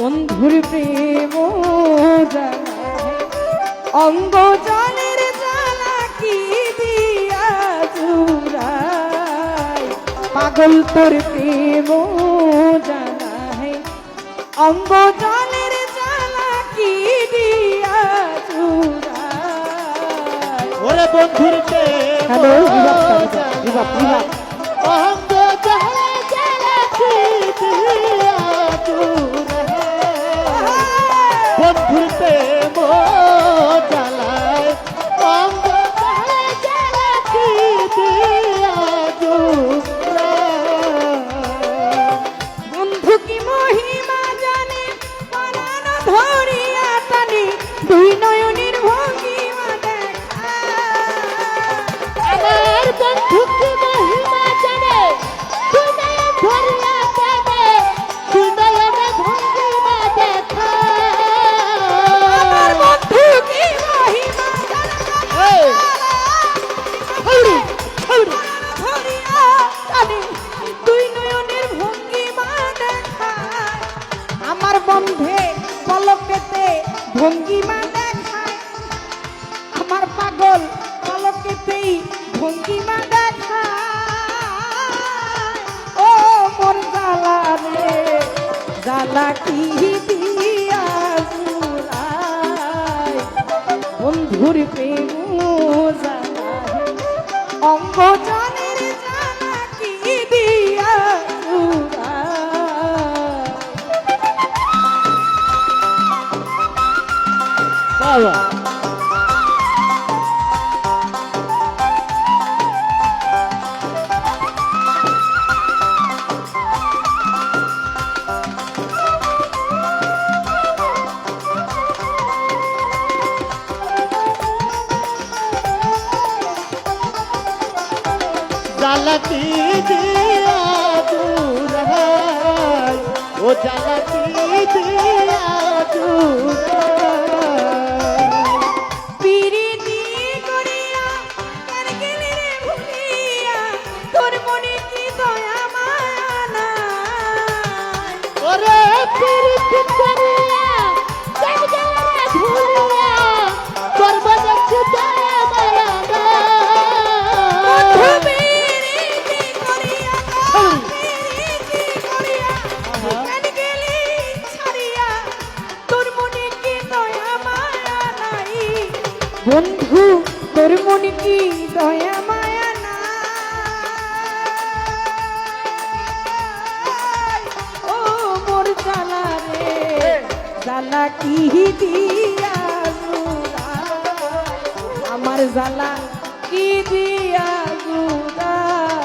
বন্ধুর প্রেম জানায় অঙ্গ জলের জ্বালা কি দিয়া জুড়ায় পাগল তোর প্রেম জানায় অঙ্গ জলের জ্বালা কি দিয়া জুড়ায় ওরে বন্ধুর প্রেম হ্যালো বিভাগ অঙ্গ জলের জ্বালা কি দিয়া জুড়ায় বন্ধুর প্রেম জ্বালায় অঙ্গ জলের জ্বালা কি দিয়া জুড়ায় বন্ধু কি মহিমা জানে পরাণ ধরিয়া টানে দুই নয়নের ভঙ্গিমা দেখা আমার বন্ধু কি মহিমা জানে তুই নয়ন ধরিয়া টানে তুই নয়নে ভঙ্গিমা দেখা আমার বন্ধু কি মহিমা জানে ধরিয়া টানে দুই নয়নের ভঙ্গিমা দেখা আমার বন্ধে পলকেতে ভঙ্গিমা দেখায় আমার পাগল পলকেতেই ভঙ্গিমা দেখায় ও মোর জ্বালা রে জ্বালা কি দিয়া জুড়ায় বন্ধুর প্রেম জানায় অঙ্গ জনের জ্বালা কি দিয়া জুড়ায় বাবা জ্বালাতি দিয়া জুড়ায় ও জ্বালাতি দিয়া জুড়ায় পিরিতি করিয়া কার গেলি রে ভুলিয়া তোর মনে কি দয়া মায়া নাই ওরে পিরিতি করিয়া কেন গেলে রে ভুলিয়া তোর মনে কি দয়া মায়া বন্ধু নাই পিরিতি করিয়া পিরিতি করিয়া কার গেলি ছাড়িয়া তোর মনে কি দয়া মায়া নাই বন্ধু তোর মনে কি দয়া মায়া নাই ও মোর জ্বালা রে জ্বালা কি দিয়া জুড়ায় আমার জ্বালা কি দিয়া জুড়ায়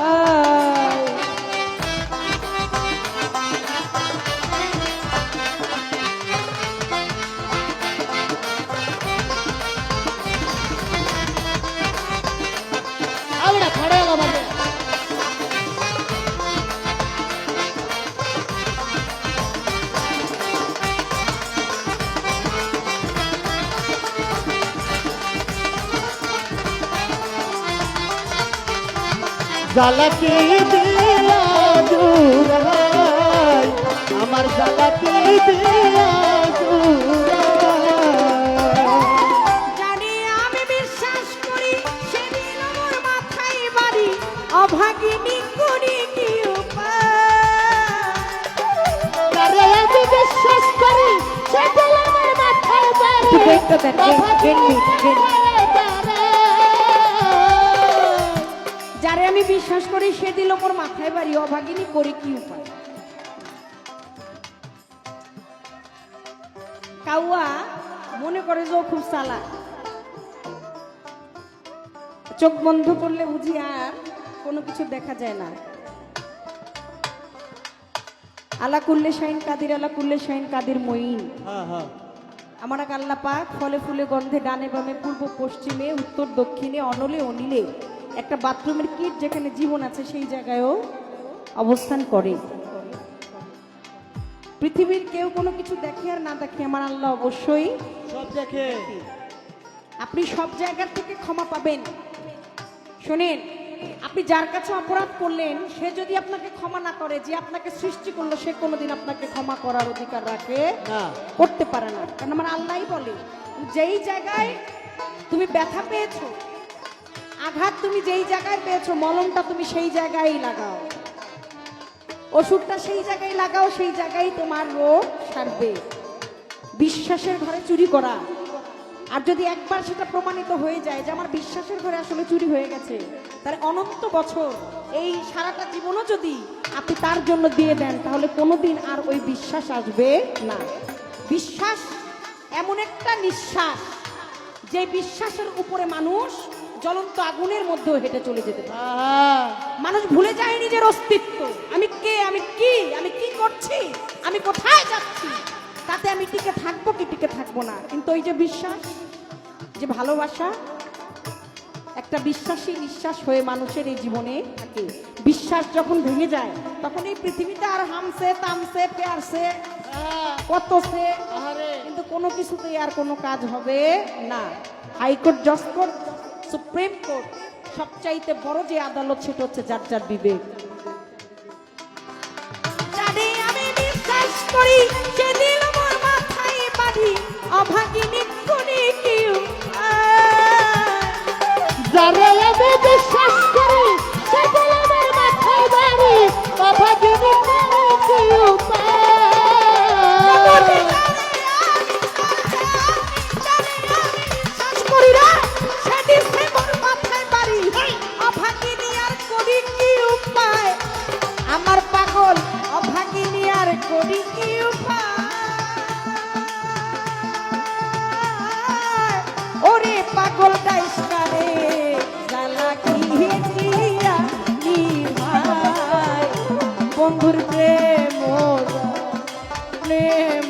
आवडा खड्याला बाबा জ্বালাতি দিয়া জুড়ায় আমার জ্বালাতি দিয়া জুড়ায় জানি আমি বিশ্বাস করি সেদিন আমার মাথায় বাড়ি অভাগিনী করি কি উপায় যারে আমি বিশ্বাস করি সেদিন আমার মাথায় বাড়ি দেখতে দেন, যারে আমি বিশ্বাস করি সে দিল মোর মাথায় বাড়ি অভাগিনী করি কি উপায় কাউয়া মনে করে যে ও খুব চালাক চোখ বন্ধ করলে বুঝি আর কোনো কিছু দেখা যায় না আলা কুল্লে শাইন কাদির আলা কুল্লে শাইন কাদির মঈন হ্যাঁ হ্যাঁ আমার এক আল্লাহ পাক ফলে ফুলে গন্ধে ডানে বামে পূর্ব পশ্চিমে উত্তর দক্ষিণে অনলে অনিলে একটা বাথরুমের কিট যেখানে জীবন আছে সেই জায়গায়ও অবস্থান করে পৃথিবীর কেউ কোনো কিছু দেখে আর না দেখে আমার আল্লাহ অবশ্যই সব দেখে আপনি সব জায়গা থেকে ক্ষমা পাবেন শুনেন আপনি যার কাছে অপরাধ করলেন সে যদি আপনাকে ক্ষমা না করে, যে আপনাকে সৃষ্টি করলো সে কোনোদিন আপনাকে ক্ষমা করার অধিকার রাখে না। করতে পারে না। কারণ আমার আল্লাহই বলে, যেই জায়গায় তুমি ব্যথা পেয়েছো, আঘাত তুমি যেই জায়গায় পেয়েছো, মলমটা তুমি সেই জায়গায় লাগাও, ওষুধটা সেই জায়গায় লাগাও, সেই জায়গায় তোমার রোগ সারবে। বিশ্বাসের ঘরে চুরি করা, আর যদি একবার সেটা প্রমাণিত হয়ে যায় যে আমার বিশ্বাসের ঘরে আসলে চুরি হয়ে গেছে, তার অনন্ত বছর এই সারাটা জীবনও যদি আপনি তার জন্য দিয়ে দেন, তাহলে কোনোদিন আর ওই বিশ্বাস আসবে না। বিশ্বাস এমন একটা নিঃশ্বাস, যে বিশ্বাসের উপরে মানুষ জ্বলন্ত আগুনের মধ্যেও হেঁটে চলে যেতে পারে। মানুষ ভুলে যায় নিজের অস্তিত্ব, আমি কে, আমি কি করছি, আমি কোথায় যাচ্ছি, তাতে আমি টিকে থাকবো কি টিকে থাকবো না। কিন্তু ওই যে বিশ্বাস, যে ভালোবাসা, একটা বিশ্বাসী নিঃশ্বাস হয়ে মানুষের এই জীবনে থাকে। বিশ্বাস যখন ভেঙে যায়, তখন এই পৃথিবীতে আর হামছে তামছে প্যারছে কত সে, কিন্তু কোনো কিছুতেই আর কোনো কাজ হবে না। হাইকোর্ট, জজ কোর্ট, সুপ্রিম কোর্ট, সবচাইতে বড় যে আদালত সেটা হচ্ছে যার যার বিবেক। জানি আমি বিশ্বাস করি, সেদিন আমার মাথায় বাড়ি, অভাগিনী করি কেউ যারে আমি বিশ্বাস করি, সেদিন আমার মাথায় বাড়ি, অভাগিনী করে কি উপায়। আমার পাগল অভাগিনী আর করি কি উপায়। ওরে পাগল ডাইসকারে জ্বালা কি দিয়া নিভাই, বন্ধুর প্রেম প্রেম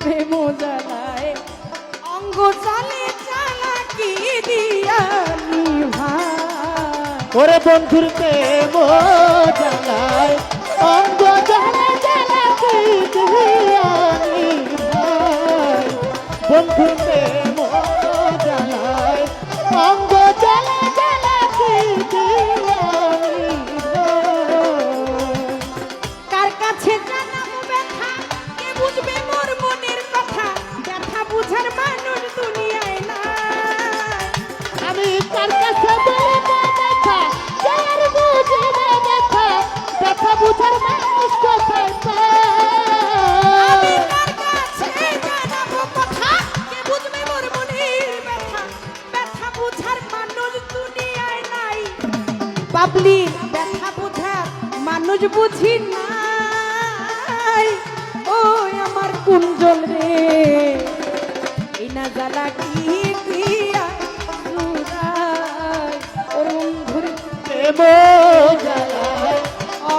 প্রেম জ্বালায়, অঙ্গ চালে জ্বালা কি দিয়া নিভাই। ওরে বন্ধুর প্রেম জ্বালায়, অঙ্গ জ্বালা জ্বালা কি দিয়ানি ভাই, বন্ধুর প্রেম জ্বালায়, অঙ্গ জ্বালা জ্বালা কি দিয়ানি ভাই। কার কাছে জানাবো ব্যথা, কে বুঝবে মোর মনের কথা, ব্যথা বুঝার মানুষ দুনিয়ায় নাই। আমি কার কাছে বলবো ব্যথা, যার বুঝে না ব্যথা, ব্যথা বুঝার মানুষ কোথায় আমি পায়। কার কাছে জানাবো কথা, কে বুঝবে মোর মনের ব্যথা, ব্যথা বুঝার মানুষ দুনিয়ায় নাই। বাবলি ব্যথা বুঝার মানুষ বুঝি নাই। ওই আমার কুঞ্জল রে, এই না জ্বালা কি দিয়া জুড়াই, ওর বন্ধুর প্রেম জ্বালায়,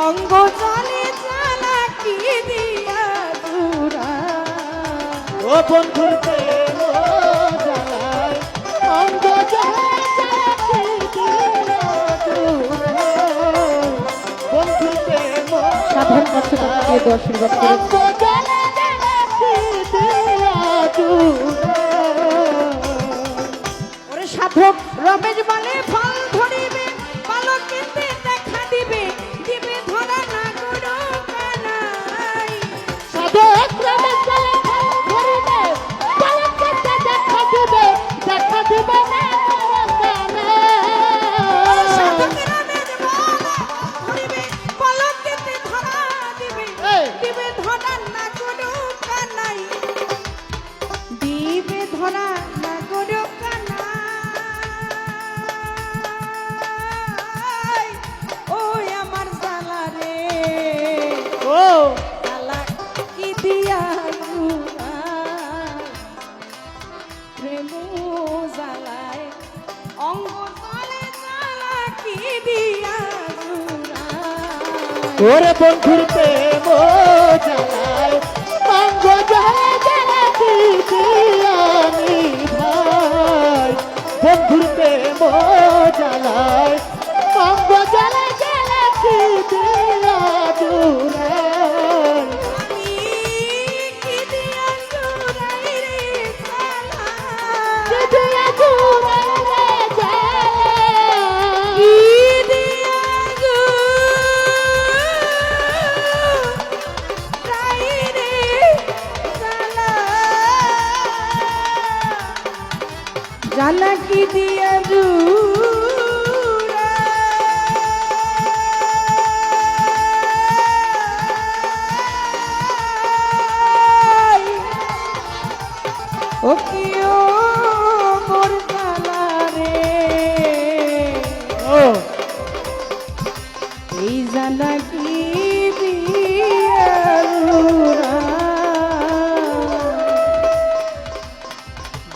অঙ্গ চলে জ্বালা কি দিয়া জুড়াই। ও বন্ধুর প্রেম জ্বালায়, অঙ্গ জ্বালা জ্বালা কি দিয়ানি বন্ধুর প্রেম সাধারণ পার্শ্বকে আশীর্বাদ করেছে। অঙ্গ জ্বালা জ্বালা কি দিয়ানি। ওরে সাধক রমেশ বলে ফল ধরিবে, পালকেতে দেখা দিবে, দিবে ধরা না গুরু কানাই। সাধক রমেশ বলে ফল ধরিবে, পালকেতে দেখা দিবে, দেখা দিবে না ওরে সাধক কানাই। রমেশ বলে ফল ধরিবে, পালকেতে ধরা দিবে, দিবে ধরা না গুরু কানাই, দিবে ধরা না গুরু কানাই। ওই আমার জ্বালা রে, ও জ্বালা কি দিয়া জুড়াই, প্রেম জ্বালায়, অঙ্গ চলে জ্বালা কি দিয়া জুড়াই। ওরে বন্ধুর প্রেম জ্বালায়, অঙ্গ জ্বালা জ্বালা কি দিয়ানি ভাই, বন্ধুর প্রেম জ্বালায়, অঙ্গ জ্বালা জ্বালা কি দিয়ানি। আমি কি দিয়া জুড়াই রে জ্বালা, দিয়া জুড়াই রে জ্বালা, দিয়া জুড়ে ও কিও মোর জালা রে ও এই জানা কি দিয়ালুরা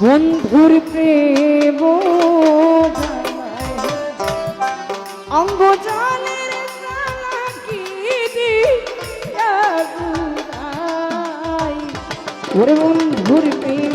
বন্ধুর প্রেম অঙ্গ জালের জালা কি দিয়ালুরা ওরে বন্ধুর প্রেম